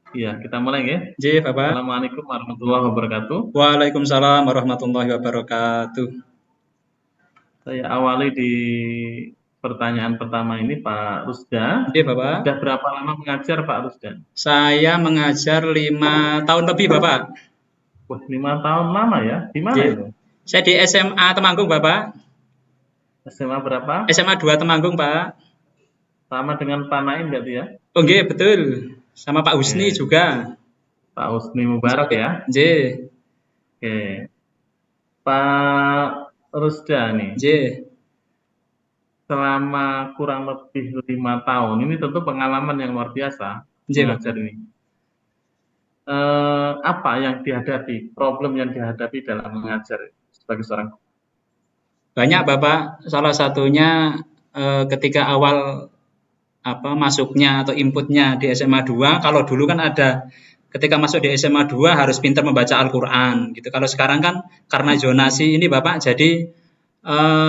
Iya, kita mulai ya. J, Bapak. Assalamualaikum warahmatullahi wabarakatuh. Waalaikumsalam warahmatullahi wabarakatuh. Saya awali di pertanyaan pertama ini, Pak Rusda. J, Bapak. Sudah berapa lama mengajar, Pak Rusda? Saya mengajar 5 tahun lebih, Bapak. Wah, 5 tahun lama ya. Di mana J. itu? Saya di SMA Temanggung, Bapak. SMA berapa? SMA 2 Temanggung, Pak. Sama dengan Pak Naim berarti ya? Oh, nggih, betul. Sama Pak Husni Oke, juga. Pak Husni J. Mubarak ya. J. Oke, Pak Rusda nih, J. selama kurang lebih 5 tahun, ini tentu pengalaman yang luar biasa J, mengajar Bapak. ini. Apa yang dihadapi, problem yang dihadapi dalam mengajar sebagai seorang guru? Banyak, Bapak. Salah satunya ketika awal masuknya atau inputnya di SMA 2, kalau dulu kan ada ketika masuk di SMA 2 harus pintar membaca Al-Qur'an gitu. Kalau sekarang kan karena zonasi ini Bapak, jadi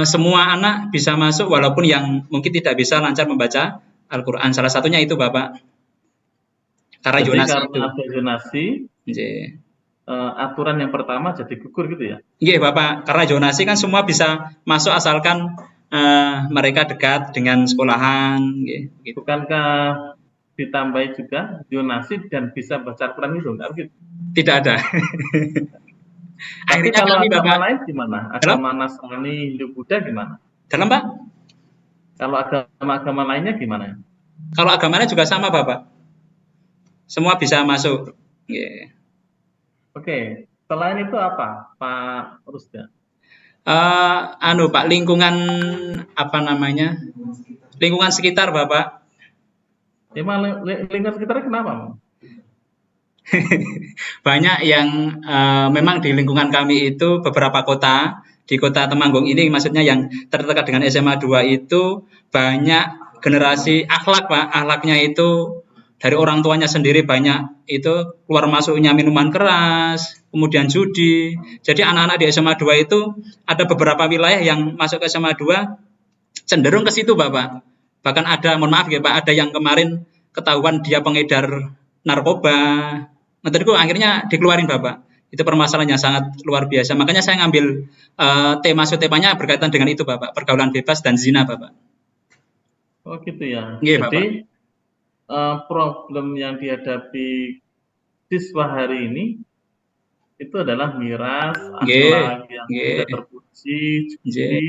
semua anak bisa masuk walaupun yang mungkin tidak bisa lancar membaca Al-Qur'an. Salah satunya itu Bapak, karena Jadi zonasi karena itu. ada zonasi, Nggih. aturan yang pertama jadi gugur gitu ya? Nggih, Bapak, karena zonasi kan semua bisa masuk asalkan mereka dekat dengan sekolahan nggih, gitu. Bukankah ditambahi juga zonasi dan bisa baca Al-Quran itu? Enggak begitu. Tidak ada. Tapi Akhirnya kalau kami agama Bapak, lain gimana? dalam Agama Nasrani, Hindu, Buddha gimana? dalam Pak, Kalau agama-agama lainnya gimana? kalau agamanya juga sama Bapak. Semua bisa masuk. Yeah. Oke, selain itu apa, Pak Rusda? Pak, lingkungan apa namanya? Lingkungan sekitar Bapak. Emang lingkungan sekitarnya kenapa? Banyak yang memang di lingkungan kami itu beberapa kota, di kota Temanggung ini maksudnya yang terdekat dengan SMA 2 itu banyak generasi akhlak Pak. Akhlaknya itu dari orang tuanya sendiri banyak itu keluar masuknya minuman keras, kemudian judi. Jadi anak-anak di SMA 2 itu ada beberapa wilayah yang masuk ke SMA 2 cenderung ke situ Bapak. Bahkan ada, mohon maaf ya Pak, ada yang kemarin ketahuan dia pengedar narkoba. Menurutku akhirnya dikeluarin Bapak. Itu permasalahan yang sangat luar biasa. Makanya saya ngambil tema temanya berkaitan dengan itu Bapak, pergaulan bebas dan zina Bapak. Oh gitu ya. Iya Jadi Bapak. problem yang dihadapi siswa hari ini itu adalah miras, Nggih, akhlak yang nggih, tidak terpuji, nggih. judi,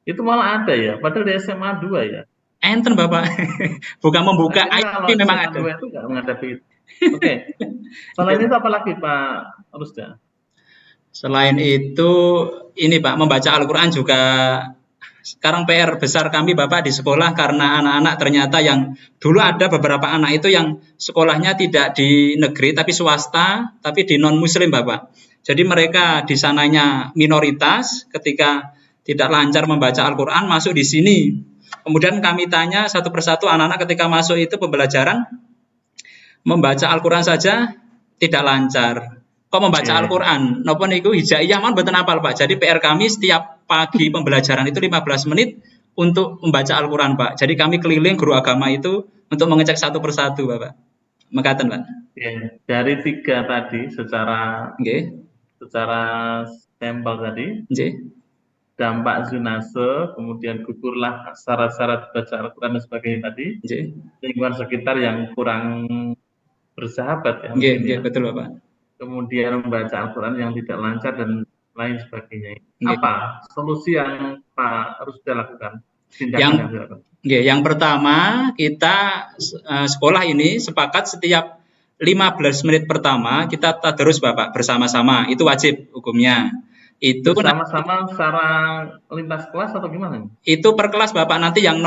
itu malah ada ya, padahal di SMA 2 ya. Enten Bapak. Bukan membuka Saya kira aib kalau tapi memang SMA ada. 2 itu nggak menghadapi itu. Oke, selain itu apa lagi Pak Rusda? Selain itu, ini Pak, membaca Al-Quran juga sekarang PR besar kami Bapak di sekolah karena anak-anak ternyata yang dulu ada beberapa anak itu yang sekolahnya tidak di negeri tapi swasta, tapi di non-muslim Bapak. Jadi mereka di sananya minoritas ketika tidak lancar membaca Al-Quran masuk di sini. Kemudian kami tanya satu persatu anak-anak ketika masuk itu pembelajaran membaca Al-Quran saja tidak lancar. Kok membaca Oke, Al-Quran? Napa niku hijaiyah mohon mboten apal Pak. Jadi PR kami setiap pagi pembelajaran itu 15 menit untuk membaca Al-Quran Pak. Jadi kami keliling guru agama itu untuk mengecek satu persatu Bapak. Mekaten Pak. oke. Dari tiga tadi secara Nggih. secara sampel tadi, Nggih. dampak zunase, kemudian gugurlah syarat-syarat baca Al-Quran dan sebagainya tadi, Nggih. lingkungan sekitar yang kurang bersahabat ya Nggih, mungkin nggih ya, betul Bapak. kemudian membaca Al-Quran yang tidak lancar dan lain sebagainya. Nggih. Apa solusi yang Pak harus dilakukan? Tindakan yang Yang dilakukan? yang pertama kita sekolah ini sepakat setiap 15 menit pertama kita tadarus Bapak bersama-sama. Itu wajib hukumnya. Itu nanti Bersama-sama secara lintas kelas atau gimana? itu per kelas Bapak nanti yang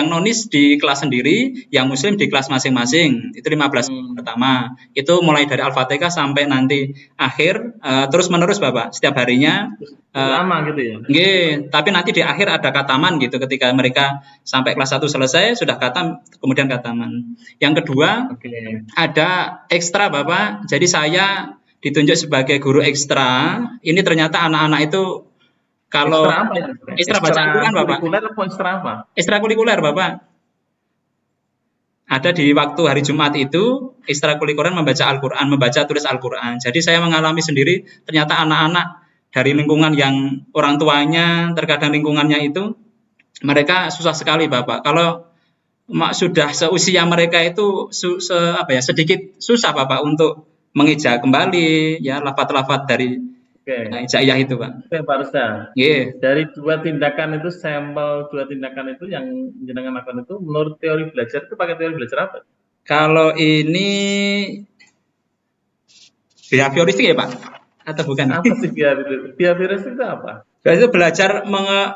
nonis di kelas sendiri, yang muslim di kelas masing-masing. Itu 15 menit Hmm, pertama. Itu mulai dari Al-Fatihah sampai nanti akhir terus menerus Bapak. Setiap harinya bersama gitu ya? nggih, tapi nanti di akhir ada kataman gitu ketika mereka sampai kelas 1 selesai sudah katam kemudian kataman. Yang kedua Oke. ada ekstra Bapak. Jadi saya ditunjuk sebagai guru ekstra. Ini ternyata anak-anak itu kalau Ekstra apa itu? ekstra baca Ekstra Al-Quran Bapak. kurikuler atau ekstra apa? Ekstrakurikuler Bapak. ada di waktu hari Jumat itu ekstrakurikuler membaca Al-Quran, membaca tulis Al-Quran. Jadi saya mengalami sendiri ternyata anak-anak dari lingkungan yang orang tuanya, terkadang lingkungannya itu mereka susah sekali Bapak. Kalau sudah seusia mereka itu sedikit susah Bapak untuk mengeja kembali ya lafaz-lafaz dari Oke, hijaiyah itu Pak. oke Pak Rusda. Yeah. Dari dua tindakan itu, sampel dua tindakan itu yang jenengan lakukan itu, menurut teori belajar itu pakai teori belajar apa? Kalau ini behavioristik ya Pak? Atau bukan? Apa sih behavioristik? Behavioristik itu apa? Itu belajar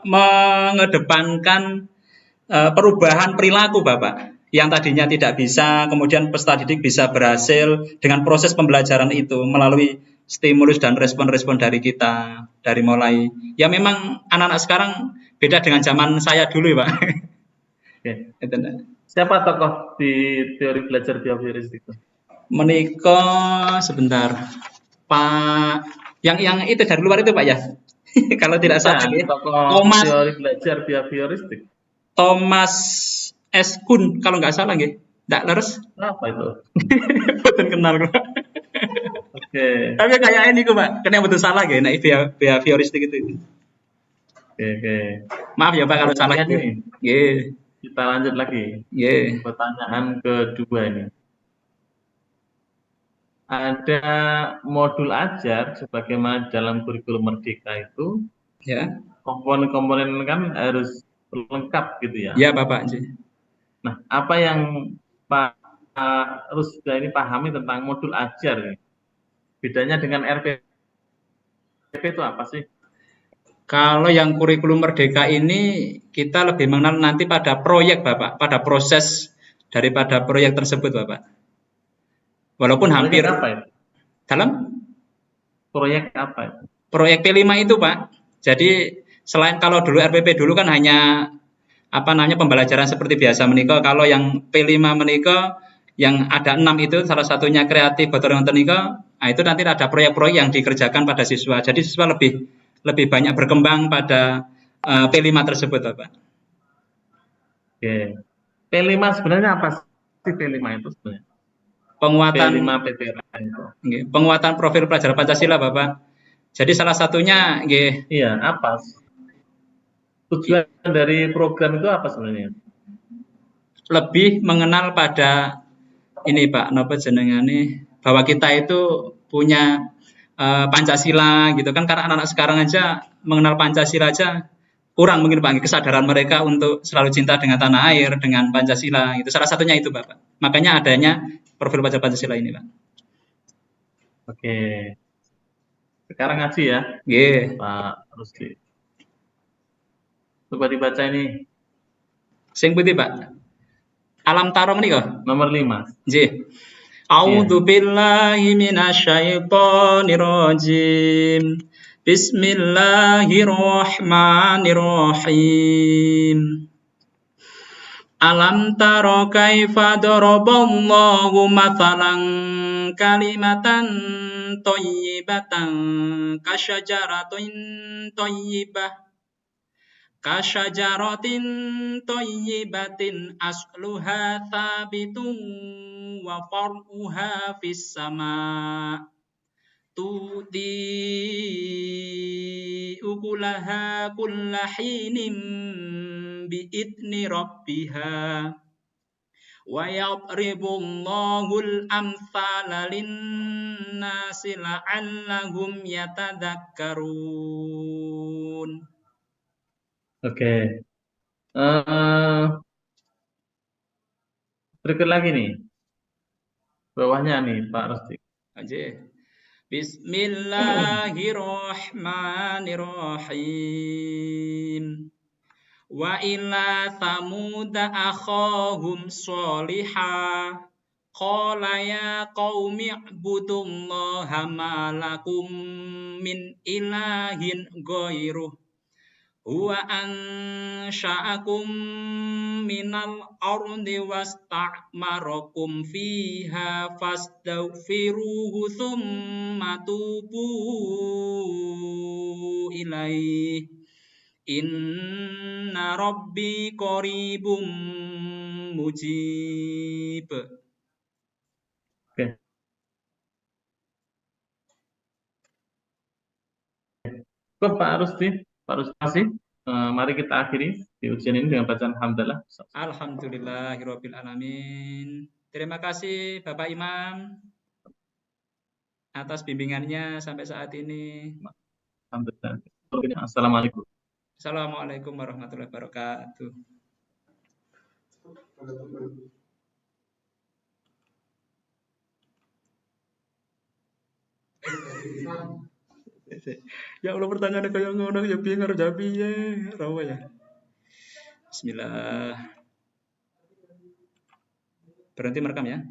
mengedepankan perubahan perilaku Bapak. Yang tadinya tidak bisa, kemudian peserta didik bisa berhasil dengan proses pembelajaran itu melalui stimulus dan respon-respon dari kita, dari mulai. Ya memang anak-anak sekarang beda dengan zaman saya dulu ya Pak. Oke. Itu, nah. Siapa tokoh di teori belajar behavioristik itu? Menikah sebentar, Pak. Yang itu dari luar itu Pak ya. Kalau tidak salah Bukan, ya. tokoh Thomas teori belajar behavioristik. Thomas S. Kuhn kalau nggak salah nggih. Nggak terus? Apa itu? Betul kenal Pak. Oke, Tapi kayak ini kok Pak, kena betul salah nggih, nek behavioristik itu. oke. Maaf ya Pak kalau salah Kemudian gitu. ini, Nggih, kita lanjut lagi. nggih. Pertanyaan kedua ini. Ada modul ajar sebagaimana dalam kurikulum Merdeka itu, Ya. komponen-komponen kan harus lengkap gitu ya. Ya Bapak. Nah, apa yang Pak Rusda ini pahami tentang modul ajar ini? Bedanya dengan RPP itu apa sih? Kalau yang kurikulum merdeka ini kita lebih mengenal nanti pada proyek Bapak, pada proses daripada proyek tersebut Bapak. Walaupun hampir Proyek apa itu? dalam Proyek apa itu? proyek P5 itu Pak. Jadi selain kalau dulu RPP dulu kan hanya pembelajaran seperti biasa menikah. Kalau yang P5 menikah yang ada 6 itu salah satunya kreatif gotong royong menikah. Nah, itu nanti ada proyek-proyek yang dikerjakan pada siswa. Jadi siswa lebih banyak berkembang pada P5 tersebut, Bapak. Oke. P5 sebenarnya apa sih P5 itu sebenarnya? Penguatan P5 PTRA itu. penguatan profil pelajar Pancasila, Bapak. Jadi salah satunya Iya, apa? Tujuan dari program itu apa sebenarnya? lebih mengenal pada ini Pak, napa jenengane bahwa kita itu punya Pancasila gitu kan, karena anak-anak sekarang aja mengenal Pancasila aja kurang mungkin Pak, kesadaran mereka untuk selalu cinta dengan tanah air, dengan Pancasila itu salah satunya itu Bapak. Makanya adanya profil pelajar Pancasila ini Pak. Oke. Sekarang ngaji ya, Nggih. Pak Rusdi. Coba dibaca ini Sing putih Pak. Alam taro menika? nomor 5. Nggih. Iya. A'udzu billahi minasyaitonir rajim. Bismillahirrahmanirrahim. Alam taro kaifa daraballahu mathalan kalimatan thayyibatan kasyajaratin thayyibatin asluha thabitun wa far'uha fis sama' tuti ukulaha kulla hinin bi'idni rabbiha wa yadribullahul amthala linnasi la'allahum yatadhakkarun. Oke. Berikut lagi nih. Bawahnya nih Pak Rusdi. Aja. Bismillahirrahmanirrahim. Wa ila thamuda akhahum sholihah. Qala ya qaumi ibudullaha ma lakum min ilahin ghairuh. Huwa ansha'akum minal ardi wasta'marakum fiha fastaghfiruhu thumma tubu ilaih. Inna rabbi qaribum mujib. Oke. Kok Pak Rusdi, Pak Rusdi, mari kita akhiri di ujian ini dengan bacaan hamdalah. Alhamdulillahirabbil alamin. Terima kasih Bapak Imam atas bimbingannya sampai saat ini. Alhamdulillah. Assalamualaikum. Assalamualaikum warahmatullahi wabarakatuh. Ya Allah, pertanyaannya kayak ngono ya bingung harus jawab piye. Rawa ya. Bismillah. Berhenti merekam ya.